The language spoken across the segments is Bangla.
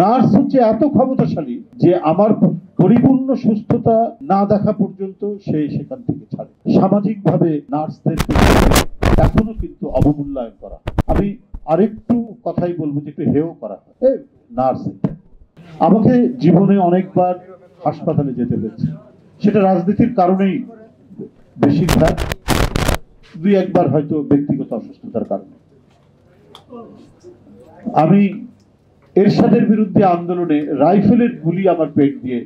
নার্স হচ্ছে এত ক্ষমতাশালী যে আমার পরিপূর্ণ সুস্থতা না দেখা পর্যন্ত সে সেখান থেকে ছাড়ে। সামাজিকভাবে নার্সদের এখনো কিন্তু অবমূল্যায়ন করা। আমি আরেকটু কথাই বলবো যে একটু হেয় করা হয় নার্স। আমাকে জীবনে অনেকবার হাসপাতালে যেতে হয়েছে, সেটা রাজনীতির কারণেই বেশিরভাগ, দুই একবার হয়তো ব্যক্তিগত অসুস্থতার কারণে। আমি এরশাদের বিরুদ্ধে আন্দোলনে রাইফেলের গুলি আমার পেট দিয়ে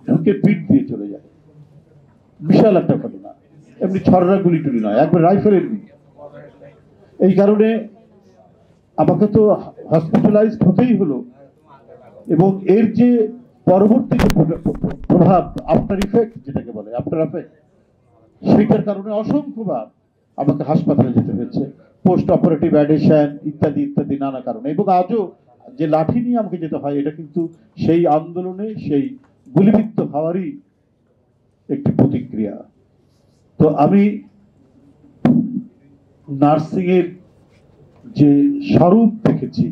ঢুকে পিঠ দিয়ে চলে যায়। বিশাল একটা ঘটনা, এমনি ছড়রা গুলি টুলি নয়, একবার রাইফেলের গুলি। এই কারণে আমাকে তো হসপিটালাইজ হতেই হলো, এবং এর যে পরবর্তী প্রভাব, আফটার ইফেক্ট যেটাকে বলে, আফটার এফেক্ট, সেটার কারণে অসংখ্যবার আমাকে হাসপাতালে যেতে হয়েছে, পোস্ট অপারেটিভ অ্যাডিশন ইত্যাদি ইত্যাদি নানা কারণে। এবং আজও যে লাঠি নিয়ে আমাকে যেতে হয়, এটা কিন্তু সেই আন্দোলনে সেই গুলিবিদ্ধ হওয়ারই একটি প্রতিক্রিয়া। তো আমি নার্সিং এর যে স্বরূপ দেখেছি,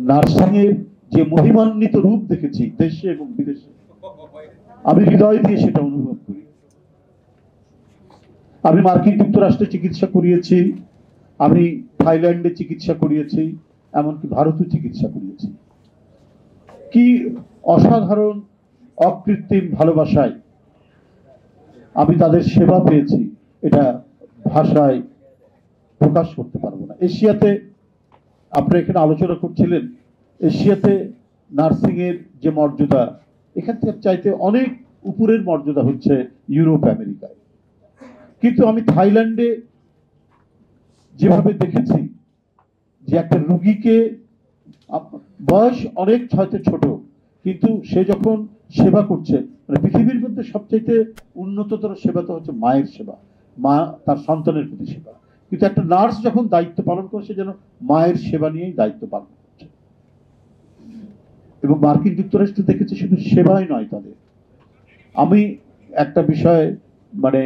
নার্সিং এর যে মহিমান্বিত রূপ দেখেছি দেশে এবং বিদেশে, আমি হৃদয় দিয়ে সেটা অনুভব করি। আমি মার্কিন যুক্তরাষ্ট্রে চিকিৎসা করিয়েছি, আমি থাইল্যান্ডে চিকিৎসা করিয়েছি, এমনকি ভারতেও চিকিৎসা করিয়েছি। কি অসাধারণ অকৃত্রিম ভালোবাসায় আমি তাদের সেবা পেয়েছি, এটা ভাষায় প্রকাশ করতে পারবো না। এশিয়াতে, আপনারা এখানে আলোচনা করছিলেন, এশিয়াতে নার্সিং এর যে মর্যাদা, এখান থেকে চাইতে অনেক উপরের মর্যাদা হচ্ছে ইউরোপ আমেরিকায়। কিন্তু আমি থাইল্যান্ডে যেভাবে দেখেছি যে একটা রোগীকে, বয়স অনেক হয়তো ছোট, কিন্তু সে যখন সেবা করছে, মানে পৃথিবীর মধ্যে সবচেয়ে উন্নততর সেবা তো হচ্ছে মায়ের সেবা, মা তার সন্তানের প্রতি সেবা। কিন্তু একটা নার্স যখন দায়িত্ব পালন করছে, যেন মায়ের সেবা নিয়েই দায়িত্ব পালন করছে। এবং মার্কিন যুক্তরাষ্ট্রে দেখেছি শুধু সেবাই নয় তাদের। আমি একটা বিষয়ে মানে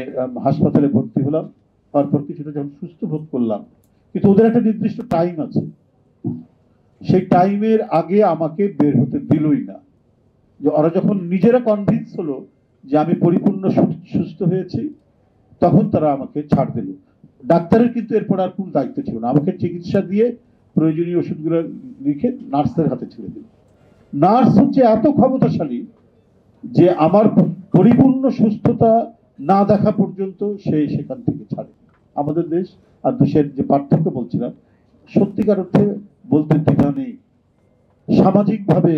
হাসপাতালে ভর্তি হলাম, তারপর কিছুটা যখন সুস্থ বোধ করলাম, কিন্তু ওদের একটা নির্দিষ্ট টাইম আছে, সেই টাইমের আগে আমাকে বের হতে দিলই না। যে ওরা যখন নিজেরা কনভিন্স হলো যে আমি পরিপূর্ণ সুস্থ হয়েছি, তখন তারা আমাকে ছাড় দিল। ডাক্তারের কিন্তু এরপর আর কোনো দায়িত্ব ছিল না, আমাকে চিকিৎসা দিয়ে প্রয়োজনীয় ওষুধগুলো লিখে নার্সের হাতে ছেড়ে দিল। নার্স হচ্ছে এত ক্ষমতাশালী যে আমার পরিপূর্ণ সুস্থতা না দেখা পর্যন্ত সে সেখান থেকে ছাড়ে। আমাদের দেশ আর দেশের যে পার্থক্য বলছিলাম, সত্যিকার অর্থে বলতে দ্বিধা নেই, সামাজিকভাবে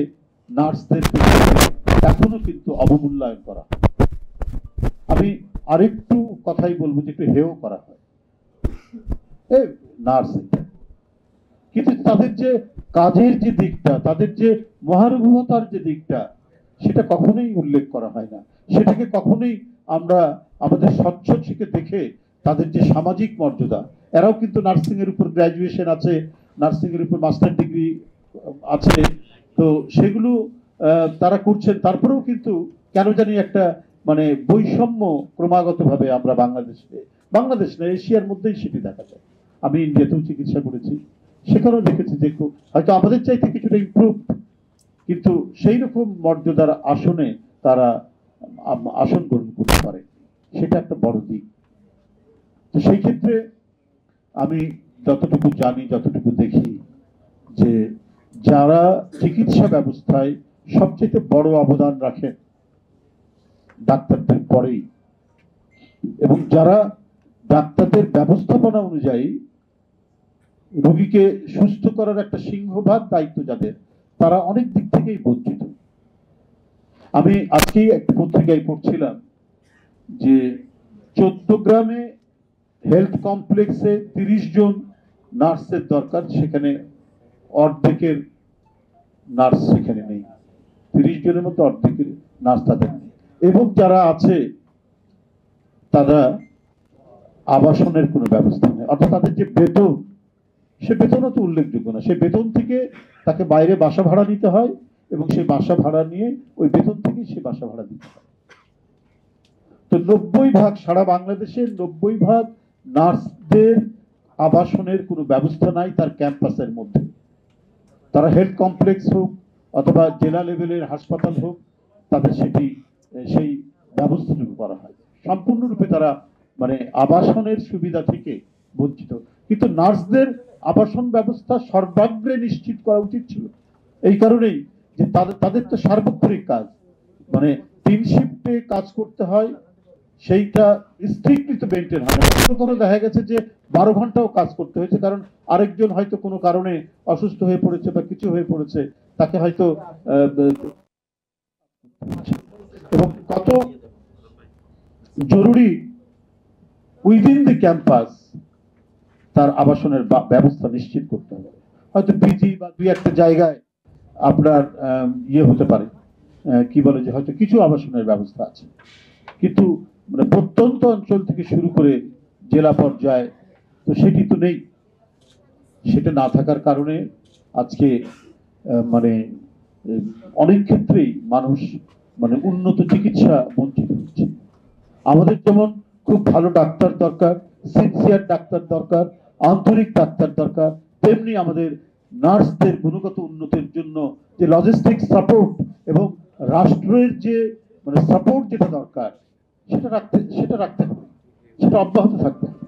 নার্সদের এখনো কিন্তু অবমূল্যায়ন করা। আমি আরেকটু কথাই বলবো যে একটু হেয় করা হয় নার্স। কিন্তু তাদের যে কাজের যে দিকটা, তাদের যে মহানুভবতার যে দিকটা, সেটা কখনোই উল্লেখ করা হয় না। সেটাকে কখনোই আমরা আমাদের স্বচ্ছ থেকে দেখে তাদের যে সামাজিক মর্যাদা, এরাও কিন্তু নার্সিং এর উপর গ্র্যাজুয়েশন আছে, নার্সিং এর উপর মাস্টার ডিগ্রি আছে, তো সেগুলো তারা করছেন। তারপরেও কিন্তু কেন জানি একটা মানে বৈষম্য ক্রমাগতভাবে আমরা বাংলাদেশ না, এশিয়ার মধ্যেই সেটি দেখা যায়। আমি ইন্ডিয়াতেও চিকিৎসা করেছি, সেখানেও দেখেছি যে হয়তো আমাদের চাইতে কিছুটা ইমপ্রুভ, কিন্তু সেই রকম মর্যাদার আসনে তারা আসন গ্রহণ করতে পারে, সেটা একটা বড় দিক। তো সেই ক্ষেত্রে আমি যতটুকু জানি, যতটুকু দেখি, যে যারা চিকিৎসা ব্যবস্থায় সবচেয়ে বড় অবদান রাখেন ডাক্তারদের পরেই, এবং যারা ডাক্তারদের ব্যবস্থাপনা অনুযায়ী রোগীকে সুস্থ করার একটা সিংহভাগ দায়িত্ব যাদের, তারা অনেক দিক থেকেই বঞ্চিত। আমি আজকেই একটা পত্রিকায় পড়ছিলাম যে 14 গ্রামে হেলথ কমপ্লেক্সে 30 জন নার্সের দরকার, সেখানে অর্ধেকের নার্স সেখানে নেই। 30 জনের মধ্যে অর্ধেকের নার্স তাদের নেই, এবং যারা আছে তারা আবাসনের কোনো ব্যবস্থা নেই। অর্থাৎ তাদের যে বেতন, সে বেতনও তো উল্লেখযোগ্য না। সে বেতন থেকে তাকে বাইরে বাসা ভাড়া নিতে হয়, এবং সেই বাসা ভাড়া নিয়ে ওই বেতন থেকে সে বাসা ভাড়া দিতে হয়। তো 90% সারা বাংলাদেশের 90% নার্সদের আবাসনের কোনো ব্যবস্থা নাই তার ক্যাম্পাসের মধ্যে। তারা হেলথ কমপ্লেক্স হোক অথবা জেলা লেভেলের হাসপাতাল হোক, তাদের সেই ব্যবস্থাটুকু করা হয়। সম্পূর্ণরূপে তারা মানে আবাসনের সুবিধা থেকে বঞ্চিত। কিন্তু নার্সদের আবাসন ব্যবস্থা সর্বাগ্রে নিশ্চিত করা উচিত ছিল। এই কারণেই যে তাদের তো সার্বক্ষণিক কাজ, মানে 3 শিফটে কাজ করতে হয়, সেইটা স্ট্রিক্টলি তো মেনটেন হয় না। কোনো দেখা গেছে যে 12 ঘন্টাও কাজ করতে হয়েছে, কারণ আরেকজন হয়তো কোনো কারণে অসুস্থ হয়ে পড়েছে বা কিছু হয়ে পড়েছে, তাকে হয়তো এবং কত জরুরি উইদিন দি ক্যাম্পাস তার আবাসনের ব্যবস্থা নিশ্চিত করতে হবে। হয়তো পিজি বা 2-1টা জায়গায় আপনার ইয়ে হতে পারে, কি বলে যে হয়তো কিছু আবাসনের ব্যবস্থা আছে, কিন্তু মানে প্রত্যন্ত অঞ্চল থেকে শুরু করে জেলা পর্যায়ে তো সেটি তো নেই। সেটা না থাকার কারণে আজকে মানে অনেক ক্ষেত্রেই মানুষ মানে উন্নত চিকিৎসা বঞ্চিত হচ্ছে। আমাদের যেমন খুব ভালো ডাক্তার দরকার, সিনসিয়ার ডাক্তার দরকার, আন্তরিক ডাক্তার দরকার, তেমনি আমাদের নার্সদের গুণগত উন্নতির জন্য যে লজিস্টিক সাপোর্ট এবং রাষ্ট্রের যে মানে সাপোর্ট যেটা দরকার সেটা রাখতে হবে, সেটা অব্যাহত থাকতে হবে।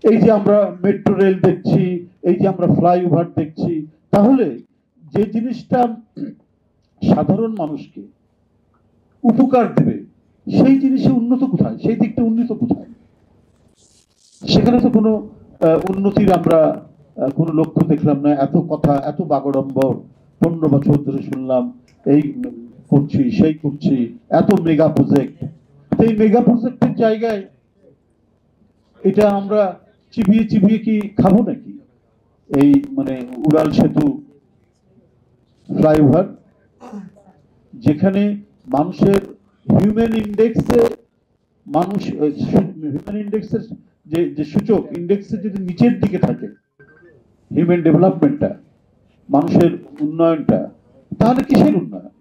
এই যে আমরা মেট্রো রেল দেখছি, এই যে আমরা ফ্লাইওভার দেখছি, তাহলে যে জিনিসটা সাধারণ মানুষকে উপকার দেবে সেই জিনিসে উন্নত কোথায়, সেই দিকটা উন্নত কোথায়? সেখানে তো কোনো উন্নতির আমরা কোনো লক্ষ্য দেখলাম না। এত কথা, এত বাগড়ম্বর 15 বছর ধরে শুনলাম, এই করছি সেই করছি, এত মেগা প্রজেক্ট। এই মেগা প্রজেক্টের জায়গায় এটা আমরা চিবিয়ে চিবিয়ে কি খাবো নাকি? এই মানে উড়াল সেতু, ফ্লাইওভার, যেখানে মানুষের হিউম্যান ইন্ডেক্সে মানুষ হিউম্যান ইন্ডেক্সের যে সূচক ইন্ডেক্সে যদি নিচের দিকে থাকে হিউম্যান ডেভেলপমেন্টটা, মানুষের উন্নয়নটা, তাহলে কিসের উন্নয়ন?